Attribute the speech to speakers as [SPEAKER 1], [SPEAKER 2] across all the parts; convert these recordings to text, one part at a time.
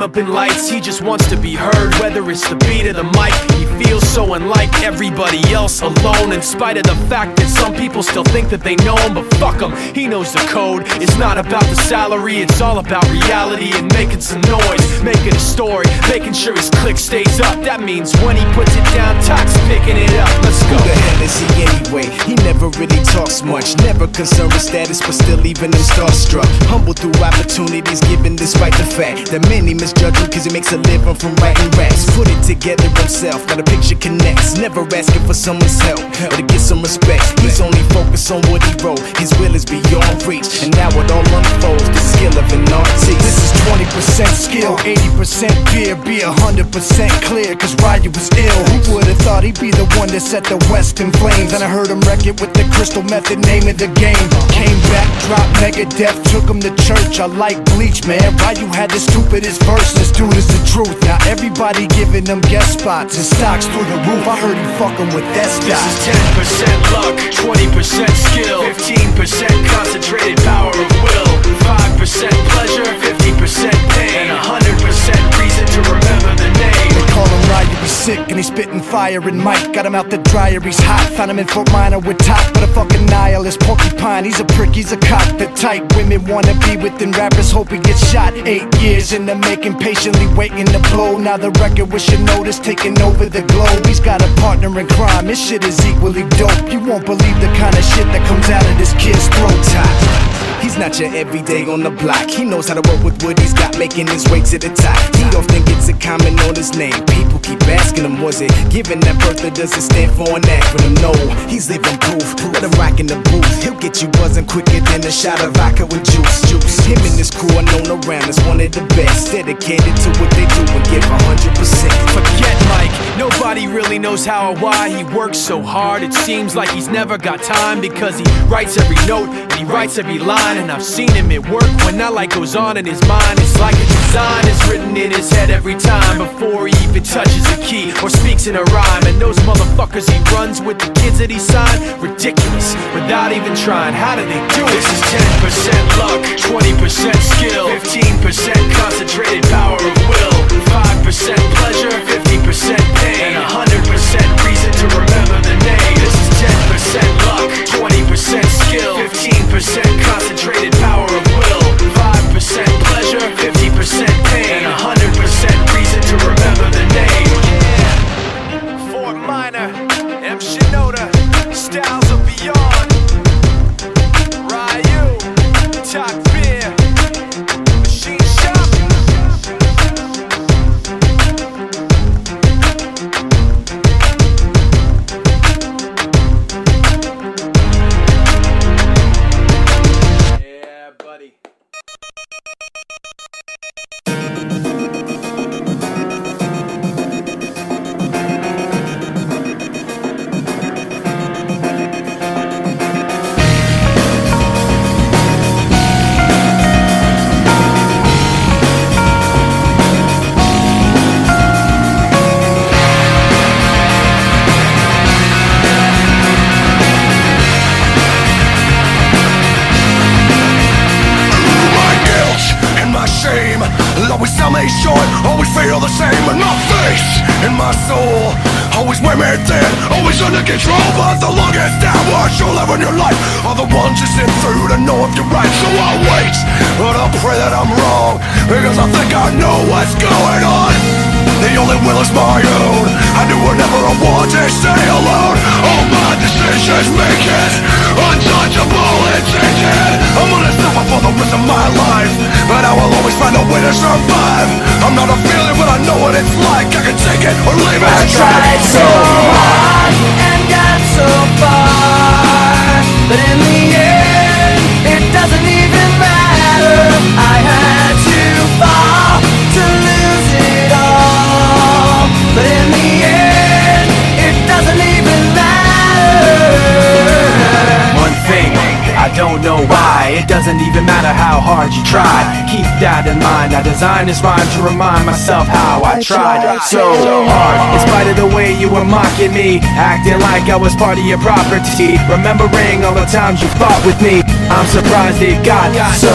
[SPEAKER 1] climb up in lights. He just wants to be heard, whether it's the beat of the mic. He feels so unlike everybody else, alone, in spite of the fact that some people still think that they know him. But fuck him, he knows the code. It's not about the salary, it's all about reality and making some noise, making a story, making sure his click stays up. That means when he puts it down, Tox picking it up. Let's go.
[SPEAKER 2] Who the hell is he anyway? He never really talks much, never concerned with status, but still leaving him starstruck. Humble through opportunities, given despite the fact that many misjudge him cause he makes a living from writing raps. Put it together himself, now the picture connects. Never asking for someone's help or to get some respect. He's only focused on what he wrote. His will is beyond reach, and now it all unfolds, the skill of an artist.
[SPEAKER 3] This is 20% skill, 80% fear. Be 100% clear, cause Ryu was ill. Who would've thought he'd be the one that set the West in flames? And I heard him wreck it with the crystal method, name of the game. Came back, dropped Megadeth, took him to church. I like Bleach, man. Ryu had the stupidest verse, this dude is the truth. Now everybody giving them guest spots and stocks through the roof. I heard he fucking with that stock.
[SPEAKER 1] This is 10% luck, 20% skill, 15% concentrated power of will, 5% pleasure, 50% pain, and 100% reason to remember the name.
[SPEAKER 3] They call him Ryu, he's sick and he's spitting fire. And Mike got him out the dryer, he's hot. Found him in Fort Minor with top, but a fucking nihilist porcupine. He's a prick, he's a cock. The type women wanna be within rappers, hope he gets shot. 8 years in the making, patiently waiting to blow. Now the record with your notice taking over the globe. He's got a partner in crime, his shit is equally dope. You won't believe the kind of shit that comes out of this kid's throat.
[SPEAKER 2] He's not your everyday on the block. He knows how to work with what he's got, making his way to the top. He often gets a comment on his name. People keep asking him, was it given that birth or does it stand for an acronym? No, he's living proof. Let him rock in the booth. He'll get you buzzing quicker than a shot of vodka with juice. Him and his crew are known around as one of the best, dedicated to what they do and give 100%.
[SPEAKER 1] Forget Mike, nobody really knows how or why he works so hard. It seems like he's never got time, because he writes every note and he writes every line. And I've seen him at work when that light goes on in his mind. It's like a design is written in his head every time, before he even touches a key or speaks in a rhyme. And those motherfuckers he runs with, the kids that he signed, ridiculous, without even trying. How do they do it? This is 10% luck, 20% skill, 15% concentrated power of will, 5% pleasure, 50% pain, and 100% reason to remember the name. This is 10% luck, 20% skill, 15% concentrated power of will, 5% pleasure, 50% pain, and 100% reason to remember the name. Yeah. Fort Minor, M. Shinoda, Styles of Beyond, Ryu, Talk Beer, Machine Shop. Yeah, buddy.
[SPEAKER 4] Always sell me short, always feel the same in my face, in my soul. Always wear me thin, always under control. But the longest hours you'll live in your life are the ones you sit through to know if you're right. So I'll wait, but I'll pray that I'm wrong, because I think I know what's going on. The only will is my own. I knew whenever I want to stay alone. All my decisions make it untouchable and tainted. I'm gonna suffer for the rest of my life, but I will always find a way to survive. I'm not a feeling, but I know what it's like. I can take it or leave it.
[SPEAKER 5] I tried so hard and got so far, but in the end, it doesn't even matter. I had to fall to lose it all, but in the end, it doesn't even matter.
[SPEAKER 1] One thing I don't don't know why. It doesn't even matter how hard you try. Keep that in mind. I designed this rhyme to remind myself how I tried so hard. In spite of the way you were mocking me, acting like I was part of your property, remembering all the times you fought with me, I'm surprised it got so.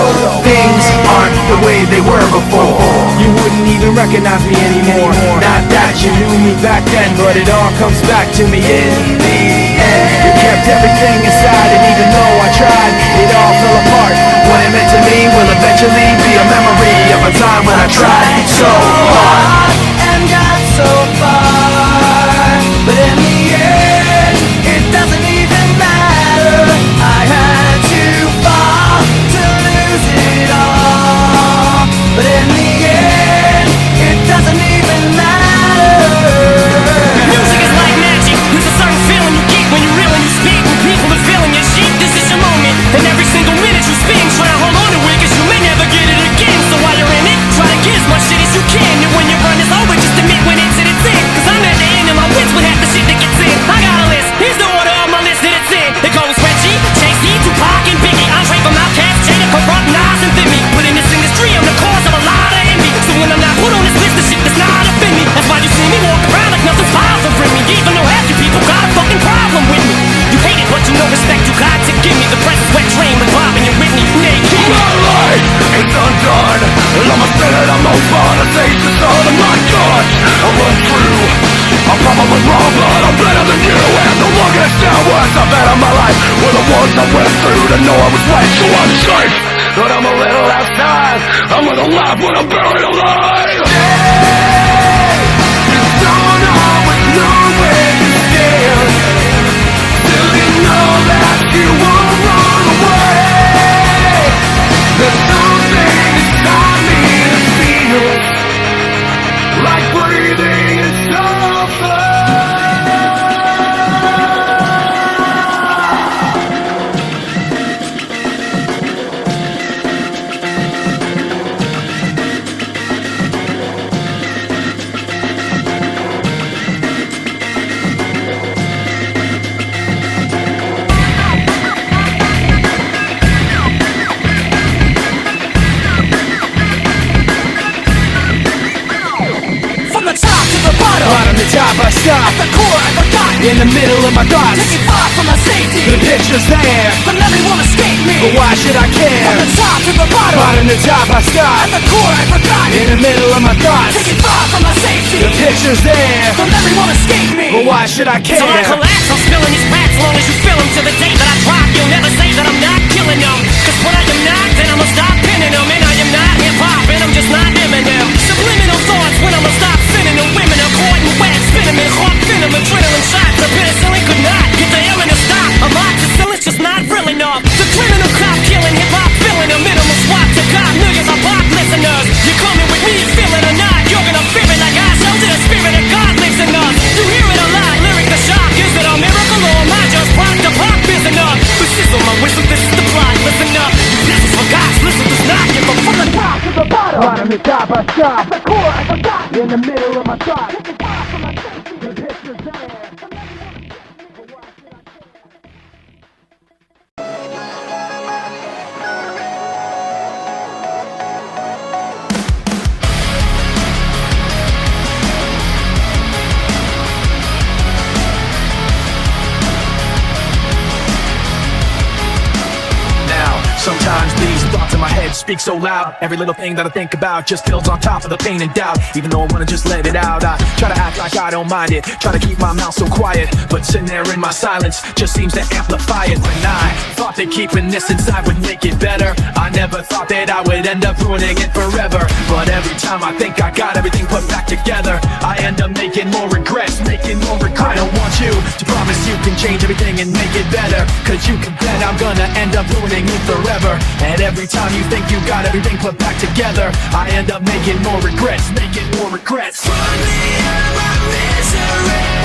[SPEAKER 1] Things aren't the way they were before. You wouldn't even recognize me anymore. Not that you knew me back then, but it all comes back to me in the end. You kept everything inside, and even though I tried, it all fell apart. What it meant to me will eventually be a memory of a time when I tried so hard
[SPEAKER 5] and got so far, but in the end, it doesn't even matter. I had to fall to lose it all, but in the end, it doesn't even matter.
[SPEAKER 6] Music is like magic. There's a certain feeling you get when you reel and you speak, when people are feeling your shit. This is your moment, and every single minute you spend, try to hold on to it, cause you may never get it again. So while you're in it, try to get as much shit as you can, and when your run is over, just admit when it's in its end. Cause I'm at the end of my wits with half the shit that gets in. I got a list, here's the order of my list that it's in. It goes Reggie, Jay-Z, Tupac, and Biggie, Andre from Outkast, Jada, Corrupt, Nas, and Bimmy. But in this industry, I'm the cause of a lot of envy. So when I'm not put on this list, the shit does not offend me. That's why you see me walk around like nothing's bothering me, even though half you people got a fucking problem with me. You hate it, but you know respect you got to give me. The press is wet dream with Bob and your Whitney. Naked.
[SPEAKER 4] My life is undone, and I'm a sinner, I'm no fun. I taste the sun of my guts, I run through. I'm probably wrong, but I'm better than you. And the longest hours I've had of my life were the ones I went through to know I was right. So I'm safe, but I'm a little outside. I'm gonna laugh when I'm buried alive. You don't always know where you stand, till you know that you won't run away. There's something inside me that feels like breathing in sulfur.
[SPEAKER 1] Bottom to top, I stop.
[SPEAKER 5] At the core, I forgot.
[SPEAKER 1] In the middle of my thoughts,
[SPEAKER 5] Taking far from my safety.
[SPEAKER 1] the picture's there,
[SPEAKER 5] But everyone escape me.
[SPEAKER 1] but why should I care?
[SPEAKER 5] From the top to the bottom.
[SPEAKER 1] Bottom to top, I stop.
[SPEAKER 5] At the core, I forgot.
[SPEAKER 1] In the middle of my thoughts,
[SPEAKER 5] Taking far from my safety.
[SPEAKER 1] the picture's there,
[SPEAKER 5] But everyone escape me.
[SPEAKER 1] but why should I care?
[SPEAKER 6] So I collapse, I'm spilling these raps long as you feel them. To the day that I drop, you'll never say that I'm not killing them. Cause when I am not, then I'ma stop pinning them. And I am not hip-hop, and I'm just not Eminem. Subliminal thoughts when I'ma stop sinning them. Women are caught in wax, spinning them. Heart venom, adrenaline shots. The penicillin could not get the air in a stop. A moxicillin's just not real enough. The criminal cop killing hip-hop, filling a minimal swap to cop millions of pop listeners. You coming with me, feel it or not, you're gonna fear it like I showed you. The spirit of God lives in us. You hear it a lot, lyric the shock. Is it a miracle or am I just rock the pop busy enough? The sizzle, my whistle, this is the plot. Listen up, you listen for God's listen does not give a fuck. From the top to the bottom,
[SPEAKER 1] Bottom to top, I stop.
[SPEAKER 5] at the core, I forgot.
[SPEAKER 1] In the middle of my thoughts,
[SPEAKER 5] Taking far from my safety.
[SPEAKER 1] the picture's there. Sometimes these thoughts in my head speak so loud. Every little thing that I think about just builds on top of the pain and doubt. Even though I wanna just let it out, I try to act like I don't mind it, try to keep my mouth so quiet, but sitting there in my silence just seems to amplify it. When I thought that keeping this inside would make it better, I never thought that I would end up ruining it forever. But every time I think I got everything put back together, I end up making more regrets, making more regret. I don't want you to promise you can change everything and make it better, cause you can bet I'm gonna end up ruining it forever. And every time you think you got everything put back together, I end up making more regrets, making more regrets.
[SPEAKER 5] Put me out of my misery.